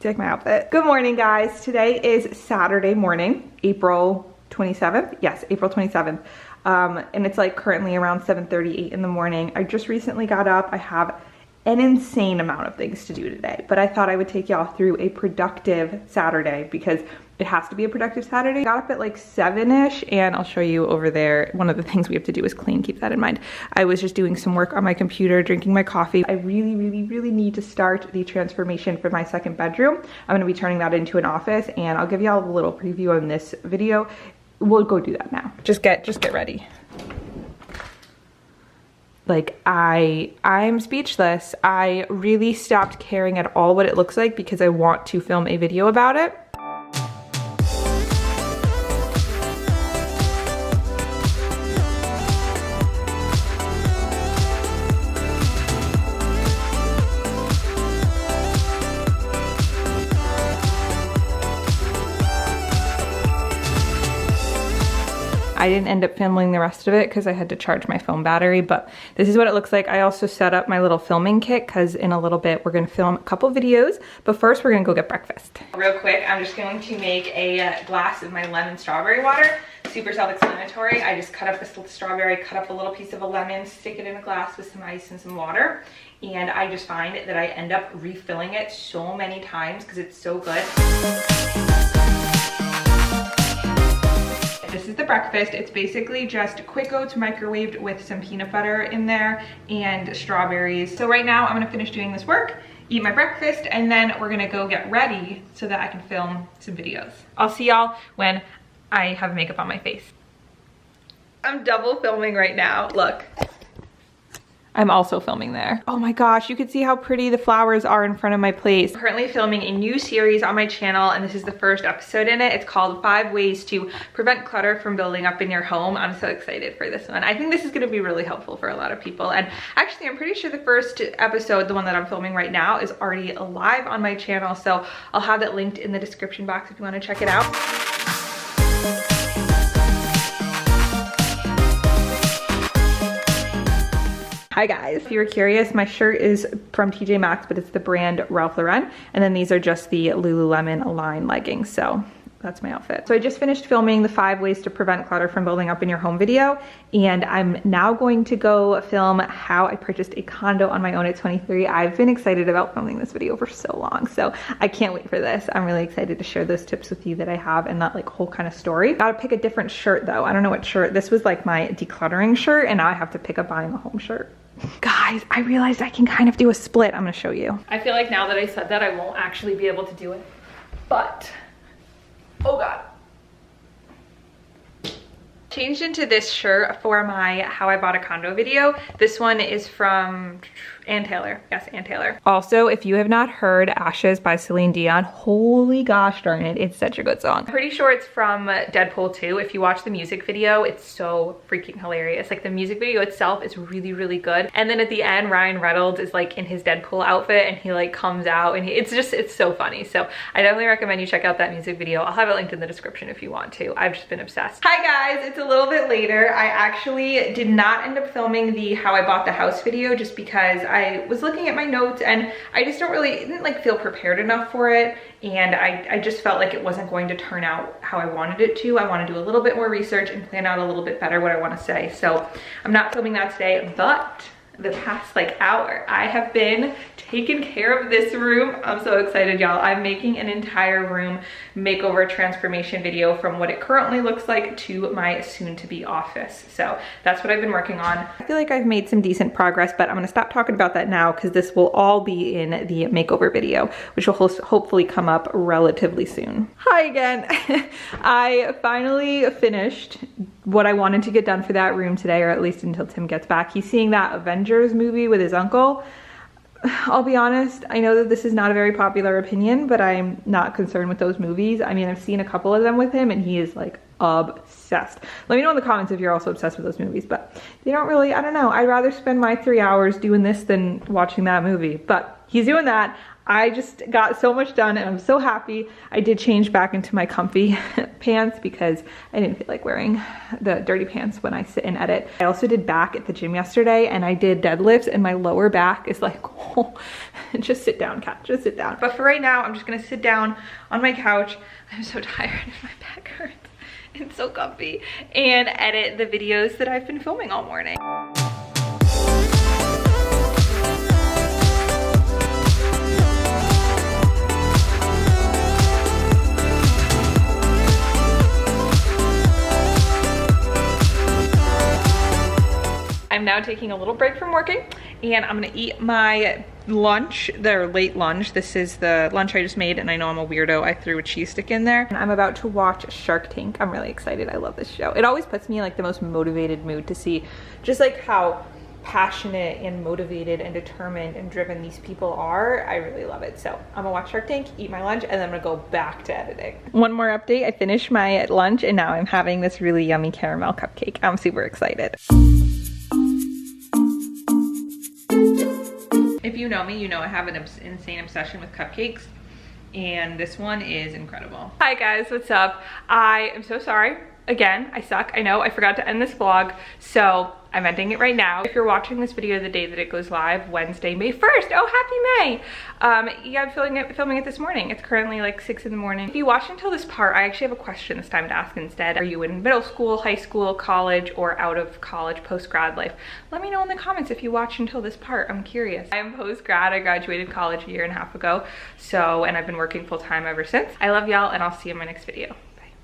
Do you like my outfit? Good morning, guys. Today is Saturday morning, April 27th. Yes, April 27th. And it's like currently around 7:38 in the morning. I just recently got up. I have an insane amount of things to do today, but I thought I would take y'all through a productive Saturday because it has to be a productive Saturday. I got up at like 7-ish and I'll show you over there. One of the things we have to do is clean, keep that in mind. I was just doing some work on my computer, drinking my coffee. I really need to start the transformation for my second bedroom. I'm gonna be turning that into an office and I'll give y'all a little preview on this video. We'll go do that now. Just get ready. Like I'm speechless. I really stopped caring at all what it looks like because I want to film a video about it. I didn't end up filming the rest of it because I had to charge my phone battery, but this is what it looks like. I also set up my little filming kit because in a little bit we're gonna film a couple videos, but first we're gonna go get breakfast. Real quick, I'm just going to make a glass of my lemon strawberry water. Super self-explanatory. I just cut up a strawberry, cut up a little piece of a lemon, stick it in a glass with some ice and some water, and I just find that I end up refilling it so many times because it's so good. This is the breakfast. It's basically just quick oats microwaved with some peanut butter in there and strawberries. So right now I'm gonna finish doing this work, eat my breakfast, and then we're gonna go get ready so that I can film some videos. I'll see y'all when I have makeup on my face. I'm double filming right now. Look. I'm also filming there. Oh my gosh, you can see how pretty the flowers are in front of my place. I'm currently filming a new series on my channel and this is the first episode in it. It's called 5 Ways to Prevent Clutter from Building Up in Your Home. I'm so excited for this one. I think this is gonna be really helpful for a lot of people. And actually, I'm pretty sure the first episode, the one that I'm filming right now, is already live on my channel. So I'll have that linked in the description box if you wanna check it out. Hi guys, if you were curious, my shirt is from TJ Maxx, but it's the brand Ralph Lauren. And then these are just the Lululemon Align leggings. So that's my outfit. So I just finished filming the 5 ways to prevent clutter from building up in your home video. And I'm now going to go film how I purchased a condo on my own at 23. I've been excited about filming this video for so long. So I can't wait for this. I'm really excited to share those tips with you that I have and that like whole kind of story. Gotta pick a different shirt though. I don't know what shirt. This was like my decluttering shirt and now I have to pick up buying a home shirt. Guys, I realized I can kind of do a split. I'm gonna show you. I feel like now that I said that, I won't actually be able to do it, but, oh God. Changed into this shirt for my How I Bought a Condo video. This one is from Ann Taylor. Yes, Ann Taylor. Also, if you have not heard Ashes by Celine Dion, holy gosh darn it, it's such a good song. I'm pretty sure it's from Deadpool 2. If you watch the music video, it's so freaking hilarious. Like the music video itself is really good. And then at the end, Ryan Reynolds is like in his Deadpool outfit and he like comes out and it's so funny. So I definitely recommend you check out that music video. I'll have it linked in the description if you want to. I've just been obsessed. Hi guys, it's a little bit later. I actually did not end up filming the How I Bought the House video just because I was looking at my notes and I just didn't like feel prepared enough for it. And I just felt like it wasn't going to turn out how I wanted it to. I want to do a little bit more research and plan out a little bit better what I want to say. So I'm not filming that today, but the past like hour, I have been taking care of this room. I'm so excited, y'all. I'm making an entire room makeover transformation video from what it currently looks like to my soon-to-be office. So that's what I've been working on. I feel like I've made some decent progress, but I'm gonna stop talking about that now because this will all be in the makeover video, which will hopefully come up relatively soon. Hi again. I finally finished what I wanted to get done for that room today, or at least until Tim gets back. He's seeing that Avengers movie with his uncle. I'll be honest, I know that this is not a very popular opinion, but I'm not concerned with those movies. I mean, I've seen a couple of them with him and he is like obsessed. Let me know in the comments if you're also obsessed with those movies, but they don't really, I don't know. I'd rather spend my 3 hours doing this than watching that movie, but he's doing that. I just got so much done and I'm so happy. I did change back into my comfy pants because I didn't feel like wearing the dirty pants when I sit and edit. I also did back at the gym yesterday and I did deadlifts and my lower back is like, oh, just sit down, Kat, just sit down. But for right now, I'm just gonna sit down on my couch. I'm so tired and my back hurts. It's so comfy, and edit the videos that I've been filming all morning. I'm now taking a little break from working and I'm gonna eat my lunch, their late lunch. This is the lunch I just made and I know I'm a weirdo. I threw a cheese stick in there. And I'm about to watch Shark Tank. I'm really excited. I love this show. It always puts me in like the most motivated mood to see just like how passionate and motivated and determined and driven these people are. I really love it. So I'm gonna watch Shark Tank, eat my lunch, and then I'm gonna go back to editing. One more update. I finished my lunch and now I'm having this really yummy caramel cupcake. I'm super excited. If you know me, you know I have an insane obsession with cupcakes, and this one is incredible. Hi guys, what's up? I am so sorry. Again, I suck. I know I forgot to end this vlog, so I'm ending it right now. If you're watching this video the day that it goes live, Wednesday, May 1st, oh, happy May. Yeah, I'm filming it this morning. It's currently like 6 in the morning. If you watch until this part, I actually have a question this time to ask instead. Are you in middle school, high school, college, or out of college, post-grad life? Let me know in the comments if you watch until this part. I'm curious. I am post-grad. I graduated college a year and a half ago, and I've been working full-time ever since. I love y'all, and I'll see you in my next video.